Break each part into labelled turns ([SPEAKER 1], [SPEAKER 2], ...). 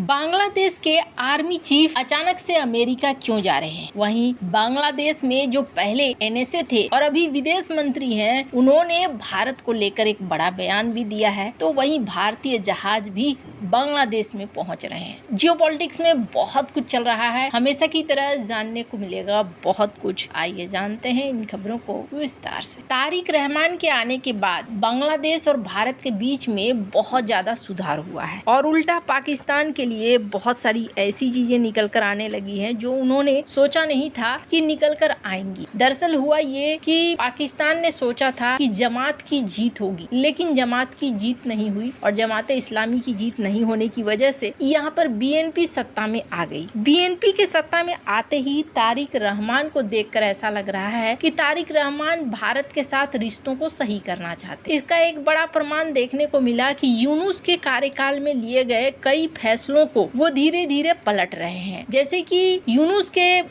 [SPEAKER 1] बांग्लादेश के army chief अचानक से अमेरिका क्यों जा रहे हैं? वहीं बांग्लादेश में जो पहले एनएसए थे और अभी विदेश मंत्री हैं, उन्होंने भारत को लेकर एक बड़ा बयान भी दिया है। तो वहीं भारतीय जहाज भी बांग्लादेश में पहुंच रहे हैं। जियोपॉलिटिक्स में बहुत कुछ चल रहा है, हमेशा की तरह जानने को मिलेगा बहुत कुछ। आइए जानते हैं इन खबरों को विस्तार से। तारिक रहमान के आने के बाद बांग्लादेश और भारत के बीच में बहुत ज्यादा सुधार हुआ है और उल्टा पाकिस्तान के लिए बहुत सारी ऐसी चीजें निकल कर आने लगी हैं जो उन्होंने सोचा नहीं था कि निकल कर आएंगी। दरअसल हुआ ये कि पाकिस्तान ने सोचा था कि जमात की जीत होगी, लेकिन जमात की जीत नहीं हुई और जमात इस्लामी की जीत नहीं होने की वजह से यहाँ पर बीएनपी सत्ता में आ गई। बीएनपी के सत्ता में आते ही तारिक रहमान को देखकर ऐसा लग रहा है कि तारिक रहमान भारत के साथ रिश्तों को सही करना चाहते। इसका एक बड़ा प्रमाण देखने को मिला कि यूनुस के कार्यकाल में लिए गए कई फैसलों को वो धीरे धीरे पलट रहे हैं। जैसे कि यूनुस के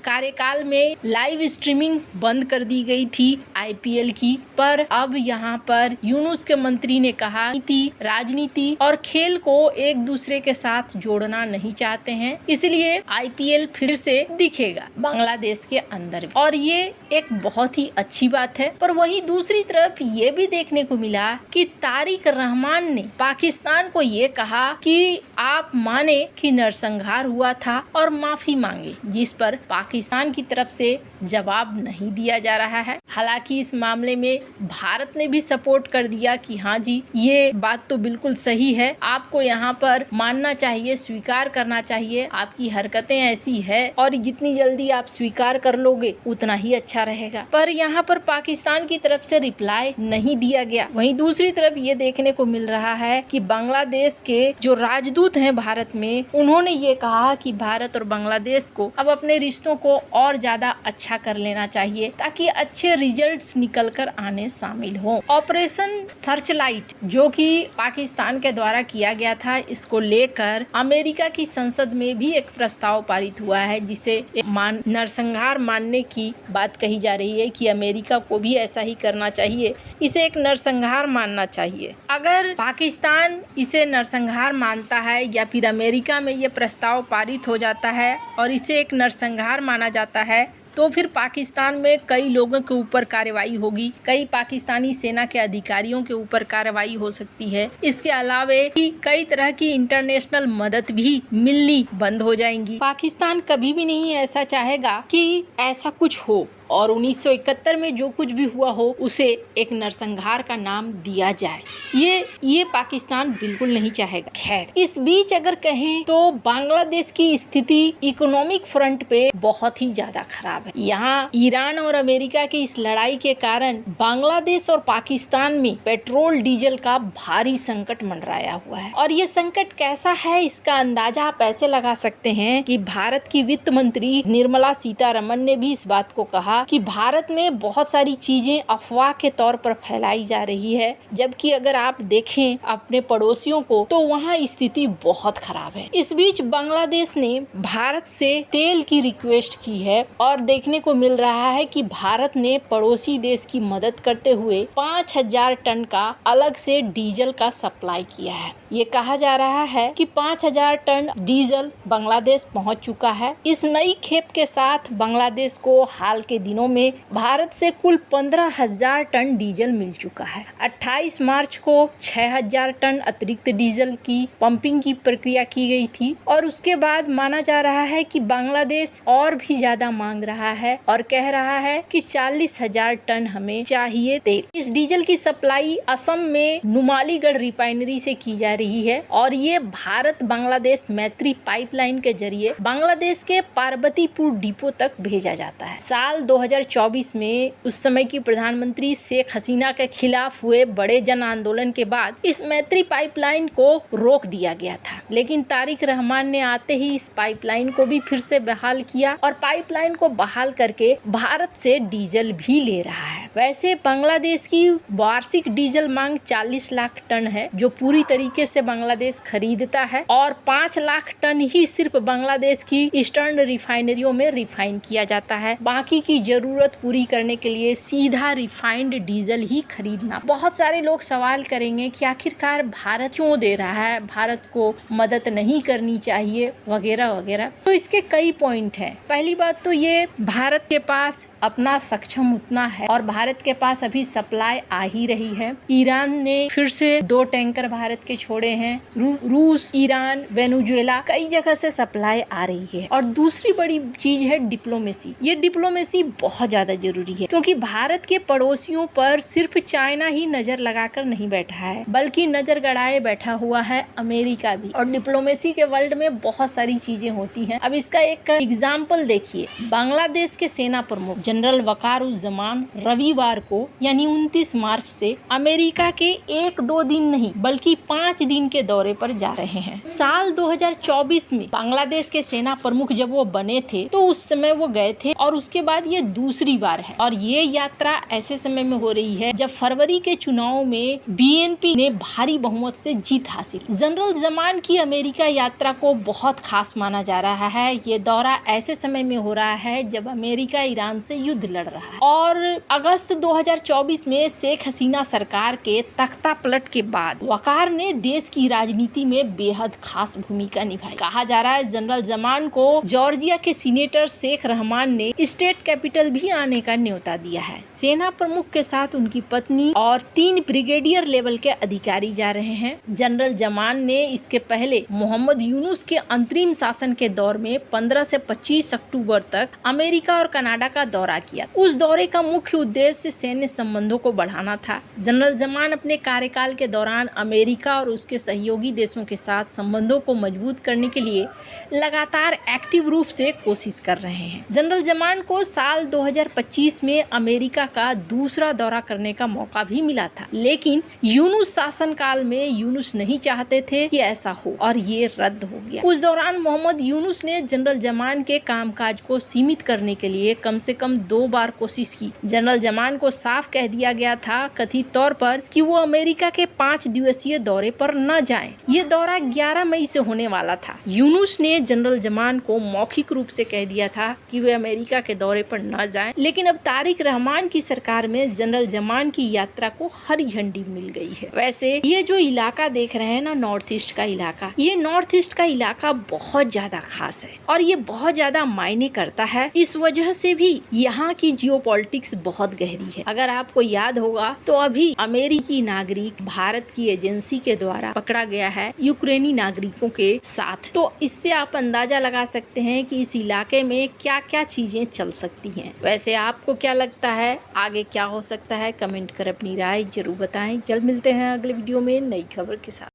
[SPEAKER 1] कार्यकाल में लाइव स्ट्रीमिंग बंद कर दी गई थी आईपीएल की, पर अब यहाँ पर यूनुस के मंत्री ने कहा नीति, राजनीति और खेल को एक दूसरे के साथ जोड़ना नहीं चाहते हैं, इसलिए आईपीएल फिर से दिखेगा बांग्लादेश के अंदर और ये एक बहुत ही अच्छी बात है। पर वहीं दूसरी तरफ ये भी देखने को मिला कि तारिक रहमान ने पाकिस्तान को ये कहा कि आप माने कि नरसंहार हुआ था और माफी मांगे, जिस पर पाकिस्तान की तरफ से जवाब नहीं दिया जा रहा है। हालांकि इस मामले में भारत ने भी सपोर्ट कर दिया कि हाँ जी, ये बात तो बिल्कुल सही है, आपको यहाँ पर मानना चाहिए, स्वीकार करना चाहिए, आपकी हरकतें ऐसी है और जितनी जल्दी आप स्वीकार कर लोगे उतना ही अच्छा रहेगा। पर यहाँ पर पाकिस्तान की तरफ से रिप्लाई नहीं दिया गया। वहीं दूसरी तरफ ये देखने को मिल रहा है कि बांग्लादेश के जो राजदूत हैं भारत में, उन्होंने ये कहा कि भारत और बांग्लादेश को अब अपने रिश्तों को और ज्यादा अच्छा कर लेना चाहिए ताकि अच्छे रिजल्ट्स निकल कर आने शामिल हो। ऑपरेशन सर्चलाइट जो कि पाकिस्तान के द्वारा किया गया था, इसको लेकर अमेरिका की संसद में भी एक प्रस्ताव पारित हुआ है जिसे नरसंहार मानने की बात कही जा रही है कि अमेरिका को भी ऐसा ही करना चाहिए, इसे एक नरसंहार मानना चाहिए। अगर पाकिस्तान इसे नरसंहार मानता है या फिर अमेरिका में ये प्रस्ताव पारित हो जाता है और इसे एक नरसंहार माना जाता है, तो फिर पाकिस्तान में कई लोगों के ऊपर कार्रवाई होगी, कई पाकिस्तानी सेना के अधिकारियों के ऊपर कार्रवाई हो सकती है। इसके अलावे कि कई तरह की इंटरनेशनल मदद भी मिलनी बंद हो जाएंगी। पाकिस्तान कभी भी नहीं ऐसा चाहेगा कि ऐसा कुछ हो और 1971 में जो कुछ भी हुआ हो उसे एक नरसंहार का नाम दिया जाए, ये पाकिस्तान बिल्कुल नहीं चाहेगा। खैर, इस बीच अगर कहें तो बांग्लादेश की स्थिति इकोनॉमिक फ्रंट पे बहुत ही ज्यादा खराब है। यहाँ ईरान और अमेरिका की इस लड़ाई के कारण बांग्लादेश और पाकिस्तान में पेट्रोल डीजल का भारी संकट मंडराया हुआ है और ये संकट कैसा है इसका अंदाजा आप ऐसे लगा सकते हैं कि भारत की वित्त मंत्री निर्मला सीतारमण ने भी इस बात को कहा कि भारत में बहुत सारी चीजें अफवाह के तौर पर फैलाई जा रही है, जबकि अगर आप देखें अपने पड़ोसियों को तो वहाँ स्थिति बहुत खराब है। इस बीच बांग्लादेश ने भारत से तेल की रिक्वेस्ट की है और देखने को मिल रहा है कि भारत ने पड़ोसी देश की मदद करते हुए 5000 टन का अलग से डीजल का सप्लाई किया है। ये कहा जा रहा है कि 5000 टन डीजल बांग्लादेश पहुंच चुका है। इस नई खेप के साथ बांग्लादेश को हाल के दिनों में भारत से कुल 15,000 टन डीजल मिल चुका है। 28 मार्च को 6,000 टन अतिरिक्त डीजल की पंपिंग की प्रक्रिया की गई थी और उसके बाद माना जा रहा है कि बांग्लादेश और भी ज्यादा मांग रहा है और कह रहा है कि 40,000 टन हमें चाहिए तेल। इस डीजल की सप्लाई असम में नुमालीगढ़ रिफाइनरी से की जा रही है और ये भारत बांग्लादेश मैत्री पाइपलाइन के जरिए बांग्लादेश के पार्वतीपुर डिपो तक भेजा जाता है। साल 2024 में उस समय की प्रधानमंत्री शेख हसीना के खिलाफ हुए बड़े जन आंदोलन के बाद इस मैत्री पाइपलाइन को रोक दिया गया था, लेकिन तारिक रहमान ने आते ही इस पाइपलाइन को भी फिर से बहाल किया और पाइपलाइन को बहाल करके भारत से डीजल भी ले रहा है। वैसे बांग्लादेश की वार्षिक डीजल मांग 40 लाख टन है जो पूरी तरीके से बांग्लादेश खरीदता है और 5 लाख टन ही सिर्फ बांग्लादेश की ईस्टर्न रिफाइनरियों में रिफाइन किया जाता है। बाकी की जरूरत पूरी करने के लिए सीधा रिफाइंड डीजल ही खरीदना। बहुत सारे लोग सवाल करेंगे कि आखिरकार भारत क्यों दे रहा है, भारत को मदद नहीं करनी चाहिए वगैरह वगैरह। तो इसके कई पॉइंट हैं। पहली बात तो ये, भारत के पास अपना सक्षम उतना है और भारत के पास अभी सप्लाई आ ही रही है। ईरान ने फिर से 2 टैंकर भारत के छोड़े हैं। रूस, ईरान, वेनेजुएला, कई जगह से सप्लाई आ रही है। और दूसरी बड़ी चीज है डिप्लोमेसी। ये डिप्लोमेसी बहुत ज्यादा जरूरी है क्योंकि भारत के पड़ोसियों पर सिर्फ चाइना ही नजर लगाकर नहीं बैठा है, बल्कि नजर गड़ाए बैठा हुआ है अमेरिका भी। और डिप्लोमेसी के वर्ल्ड में बहुत सारी चीजें होती हैं। अब इसका एक एग्जाम्पल देखिए। बांग्लादेश के सेना प्रमुख जनरल वकारुज्जमान रविवार को यानी 29 मार्च से अमेरिका के 1-2 दिन नहीं बल्कि 5 दिन के दौरे पर जा रहे हैं। साल 2024 में बांग्लादेश के सेना प्रमुख जब वो बने थे तो उस समय वो गए थे और उसके बाद ये दूसरी बार है। और ये यात्रा ऐसे समय में हो रही है जब फरवरी के चुनाव में बीएनपी ने भारी बहुमत से जीत हासिल। जनरल जमान की अमेरिका यात्रा को बहुत खास माना जा रहा है। ये दौरा ऐसे समय में हो रहा है जब अमेरिका ईरान से युद्ध लड़ रहा है। और अगस्त 2024 में शेख हसीना सरकार के तख्ता पलट के बाद वकार ने देश की राजनीति में बेहद खास भूमिका निभाई। कहा जा रहा है जनरल जमान को जॉर्जिया के सीनेटर शेख रहमान ने स्टेट कैपिटल भी आने का न्योता दिया है। सेना प्रमुख के साथ उनकी पत्नी और 3 ब्रिगेडियर लेवल के अधिकारी जा रहे हैं। जनरल जमान ने इसके पहले मोहम्मद यूनुस के अंतरिम शासन के दौर में 15 से 25 अक्टूबर तक अमेरिका और कनाडा का दौरा किया। उस दौरे का मुख्य उद्देश्य सैन्य संबंधों को बढ़ाना था। जनरल जमान अपने कार्यकाल के दौरान अमेरिका और उसके सहयोगी देशों के साथ संबंधों को मजबूत करने के लिए लगातार एक्टिव रूप से कोशिश कर रहे हैं। जनरल जमान को साल 2025 में अमेरिका का दूसरा दौरा करने का मौका भी मिला था, लेकिन यूनुस शासनकाल में यूनुस नहीं चाहते थे कि ऐसा हो और ये रद्द हो गया। उस दौरान मोहम्मद यूनुस ने जनरल जमान के कामकाज को सीमित करने के लिए कम से कम 2 बार कोशिश की। जनरल जमान को साफ कह दिया गया था कथित तौर पर कि वो अमेरिका के 5 दिवसीय दौरे पर न जाएं। ये दौरा 11 मई से होने वाला था। यूनुस ने जनरल जमान को मौखिक रूप से कह दिया था कि वे अमेरिका के दौरे पर न जाएं, लेकिन अब तारिक रहमान की सरकार में जनरल जमान की यात्रा को हरी झंडी मिल गई है। वैसे ये जो इलाका देख रहे हैं ना, नॉर्थ ईस्ट का इलाका, ये नॉर्थ ईस्ट का इलाका बहुत ज्यादा खास है और ये बहुत ज्यादा मायने करता है। इस वजह से भी यहाँ की जियोपॉलिटिक्स बहुत गहरी है। अगर आपको याद होगा तो अभी अमेरिकी नागरिक भारत की एजेंसी के द्वारा पकड़ा गया है यूक्रेनी नागरिकों के साथ। तो इससे आप अंदाजा लगा सकते हैं कि इस इलाके में क्या क्या चीजें चल सकती हैं। वैसे आपको क्या लगता है आगे क्या हो सकता है? कमेंट कर अपनी राय जरूर बताएं। जल्द मिलते हैं अगले वीडियो में नई खबर के साथ।